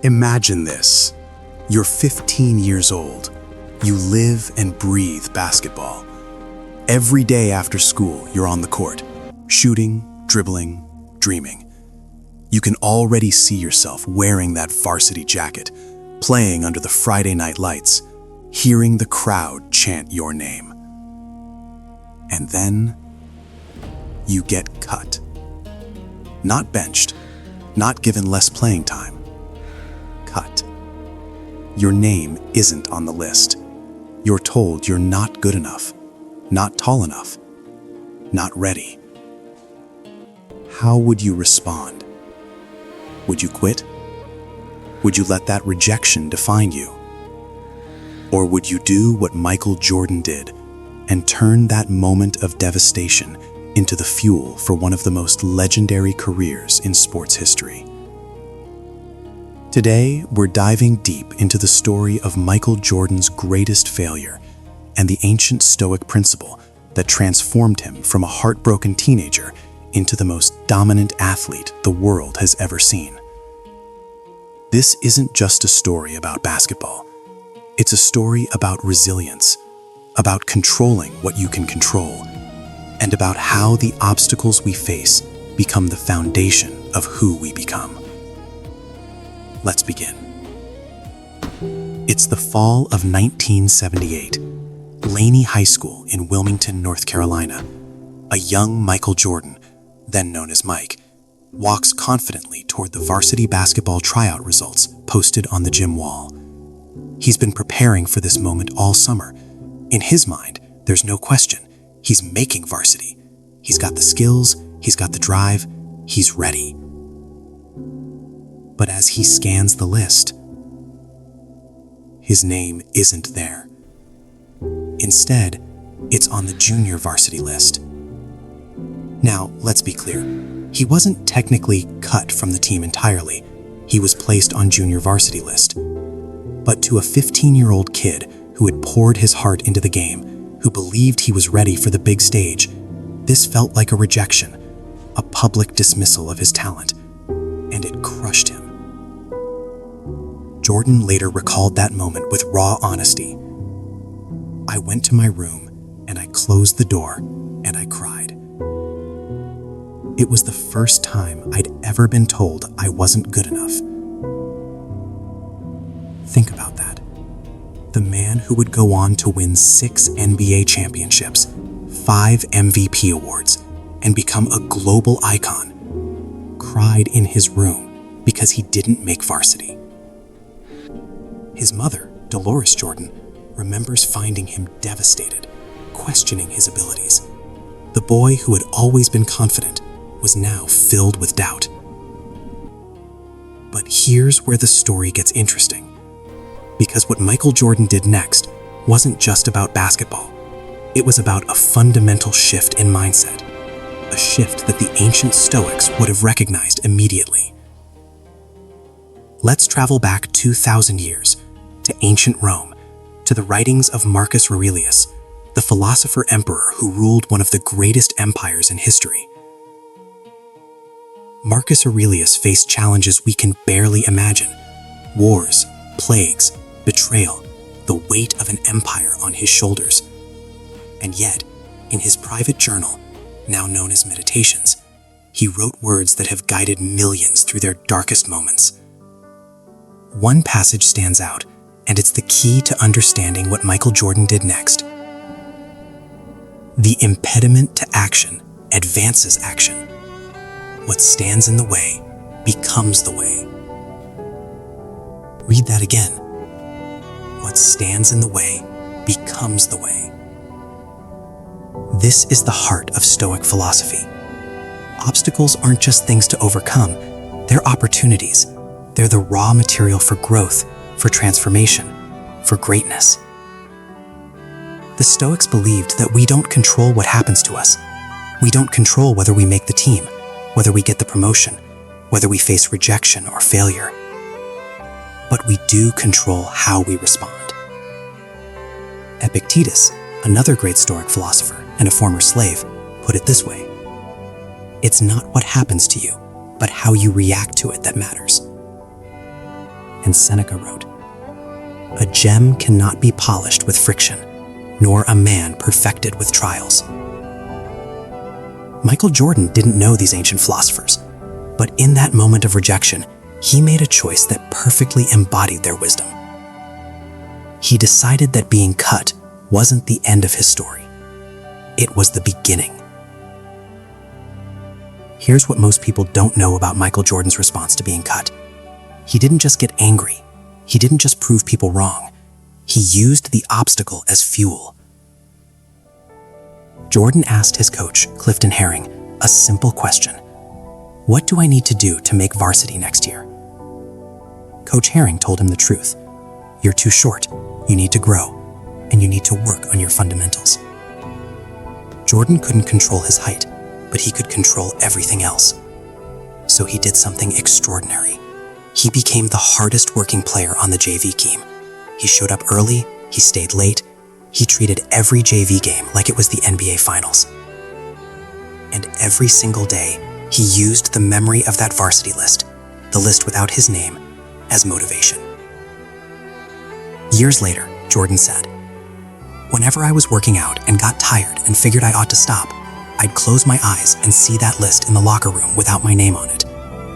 Imagine this. You're 15 years old. You live and breathe basketball. Every day after school, you're on the court, shooting, dribbling, dreaming. You can already see yourself wearing that varsity jacket, playing under the Friday night lights, hearing the crowd chant your name. And then you get cut. Not benched, not given less playing time. Cut. Your name isn't on the list. You're told you're not good enough, not tall enough, not ready. How would you respond? Would you quit? Would you let that rejection define you? Or would you do what Michael Jordan did and turn that moment of devastation into the fuel for one of the most legendary careers in sports history? Today, we're diving deep into the story of Michael Jordan's greatest failure and the ancient Stoic principle that transformed him from a heartbroken teenager into the most dominant athlete the world has ever seen. This isn't just a story about basketball. It's a story about resilience, about controlling what you can control, and about how the obstacles we face become the foundation of who we become. Let's begin. It's the fall of 1978. Laney High School in Wilmington, North Carolina. A young Michael Jordan, then known as Mike, walks confidently toward the varsity basketball tryout results posted on the gym wall. He's been preparing for this moment all summer. In his mind, there's no question. He's making varsity. He's got the skills, he's got the drive, he's ready. But as he scans the list, his name isn't there. Instead, it's on the junior varsity list. Now, let's be clear. He wasn't technically cut from the team entirely. He was placed on junior varsity list. But to a 15-year-old kid who had poured his heart into the game, who believed he was ready for the big stage, this felt like a rejection, a public dismissal of his talent, and it crushed him. Jordan later recalled that moment with raw honesty. I went to my room and I closed the door and I cried. It was the first time I'd ever been told I wasn't good enough. Think about that. The man who would go on to win 6 NBA championships, 5 MVP awards, and become a global icon, cried in his room because he didn't make varsity. His mother, Dolores Jordan, remembers finding him devastated, questioning his abilities. The boy who had always been confident was now filled with doubt. But here's where the story gets interesting. Because what Michael Jordan did next wasn't just about basketball. It was about a fundamental shift in mindset, a shift that the ancient Stoics would have recognized immediately. Let's travel back 2,000 years to ancient Rome, to the writings of Marcus Aurelius, the philosopher-emperor who ruled one of the greatest empires in history. Marcus Aurelius faced challenges we can barely imagine: wars, plagues, betrayal, the weight of an empire on his shoulders. And yet, in his private journal, now known as Meditations, he wrote words that have guided millions through their darkest moments. One passage stands out, and it's the key to understanding what Michael Jordan did next. The impediment to action advances action. What stands in the way becomes the way. Read that again. What stands in the way becomes the way. This is the heart of Stoic philosophy. Obstacles aren't just things to overcome, they're opportunities. They're the raw material for growth, for transformation, for greatness. The Stoics believed that we don't control what happens to us. We don't control whether we make the team, whether we get the promotion, whether we face rejection or failure. But we do control how we respond. Epictetus, another great Stoic philosopher and a former slave, put it this way: it's not what happens to you, but how you react to it that matters. And Seneca wrote, "A gem cannot be polished with friction, nor a man perfected with trials." Michael Jordan didn't know these ancient philosophers, but in that moment of rejection, he made a choice that perfectly embodied their wisdom. He decided that being cut wasn't the end of his story. It was the beginning. Here's what most people don't know about Michael Jordan's response to being cut. He didn't just get angry. He didn't just prove people wrong. He used the obstacle as fuel. Jordan asked his coach, Clifton Herring, a simple question. "What do I need to do to make varsity next year?" Coach Herring told him the truth. "You're too short, you need to grow, and you need to work on your fundamentals." Jordan couldn't control his height, but he could control everything else. So he did something extraordinary. He became the hardest working player on the JV team. He showed up early, he stayed late, he treated every JV game like it was the NBA Finals. And every single day, he used the memory of that varsity list, the list without his name, as motivation. Years later, Jordan said, "Whenever I was working out and got tired and figured I ought to stop, I'd close my eyes and see that list in the locker room without my name on it.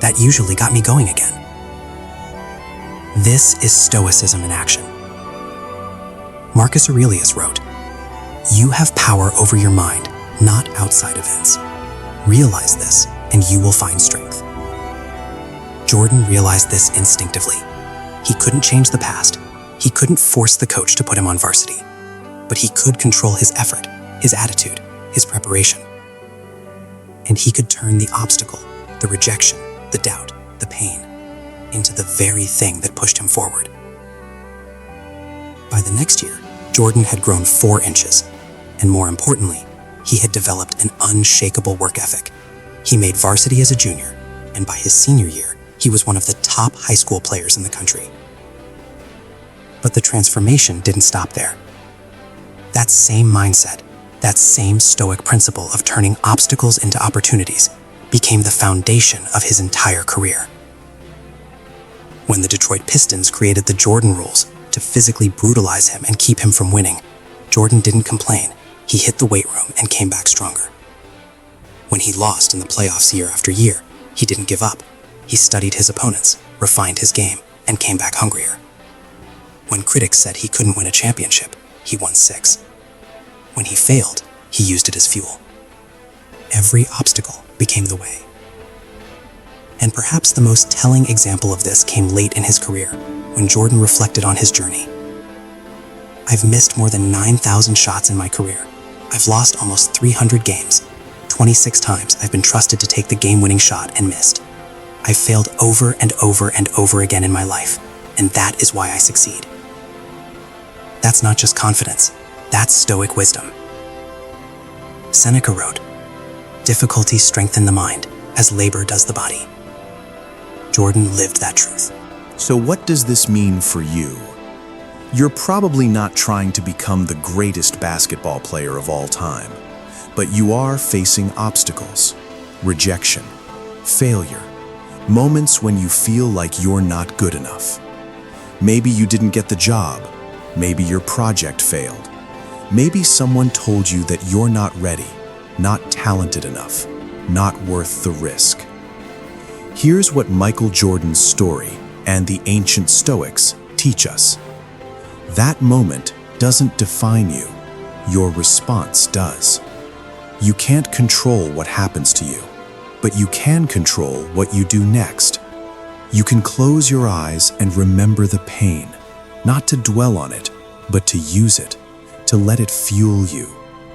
That usually got me going again." This is Stoicism in action. Marcus Aurelius wrote, "You have power over your mind, not outside events. Realize this, and you will find strength." Jordan realized this instinctively. He couldn't change the past. He couldn't force the coach to put him on varsity. But he could control his effort, his attitude, his preparation. And he could turn the obstacle, the rejection, the doubt, the pain, into the very thing that pushed him forward. By the next year, Jordan had grown 4 inches, and more importantly, he had developed an unshakable work ethic. He made varsity as a junior, and by his senior year, he was one of the top high school players in the country. But the transformation didn't stop there. That same mindset, that same Stoic principle of turning obstacles into opportunities, became the foundation of his entire career. When the Detroit Pistons created the Jordan rules to physically brutalize him and keep him from winning, Jordan didn't complain. He hit the weight room and came back stronger. When he lost in the playoffs year after year, he didn't give up. He studied his opponents, refined his game, and came back hungrier. When critics said he couldn't win a championship, he won 6. When he failed, he used it as fuel. Every obstacle became the way. And perhaps the most telling example of this came late in his career, when Jordan reflected on his journey. "I've missed more than 9,000 shots in my career. I've lost almost 300 games. 26 times I've been trusted to take the game-winning shot and missed. I've failed over and over and over again in my life, and that is why I succeed." That's not just confidence, that's Stoic wisdom. Seneca wrote, "Difficulties strengthen the mind, as labor does the body." Jordan lived that truth. So what does this mean for you? You're probably not trying to become the greatest basketball player of all time, but you are facing obstacles, rejection, failure, moments when you feel like you're not good enough. Maybe you didn't get the job. Maybe your project failed. Maybe someone told you that you're not ready, not talented enough, not worth the risk. Here's what Michael Jordan's story and the ancient Stoics teach us. That moment doesn't define you. Your response does. You can't control what happens to you, but you can control what you do next. You can close your eyes and remember the pain, not to dwell on it, but to use it, to let it fuel you,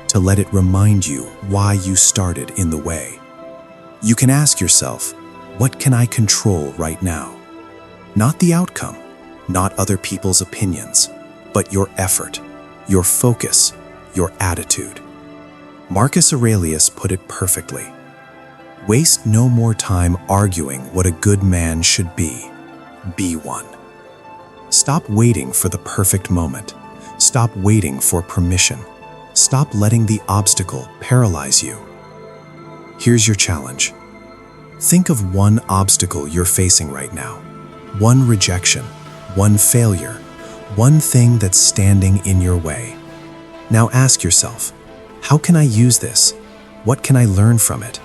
to let it remind you why you started in the way. You can ask yourself, what can I control right now? Not the outcome, not other people's opinions, but your effort, your focus, your attitude. Marcus Aurelius put it perfectly. Waste no more time arguing what a good man should be. Be one. Stop waiting for the perfect moment. Stop waiting for permission. Stop letting the obstacle paralyze you. Here's your challenge. Think of one obstacle you're facing right now. One rejection, one failure, one thing that's standing in your way. Now ask yourself, how can I use this? What can I learn from it?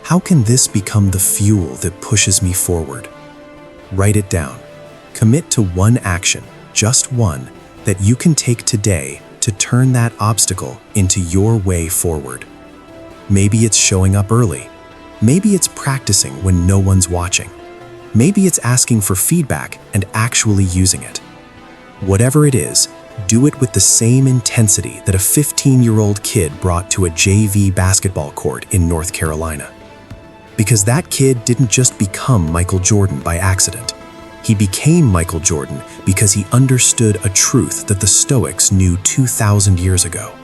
How can this become the fuel that pushes me forward? Write it down. Commit to one action, just one, that you can take today to turn that obstacle into your way forward. Maybe it's showing up early. Maybe it's practicing when no one's watching. Maybe it's asking for feedback and actually using it. Whatever it is, do it with the same intensity that a 15-year-old kid brought to a JV basketball court in North Carolina. Because that kid didn't just become Michael Jordan by accident. He became Michael Jordan because he understood a truth that the Stoics knew 2,000 years ago.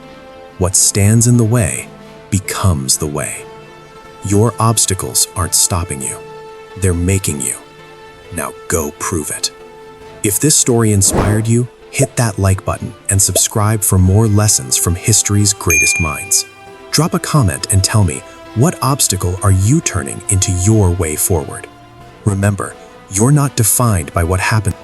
What stands in the way becomes the way. Your obstacles aren't stopping you. They're making you. Now go prove it. If this story inspired you, hit that like button and subscribe for more lessons from history's greatest minds. Drop a comment and tell me, what obstacle are you turning into your way forward? Remember, you're not defined by what happened.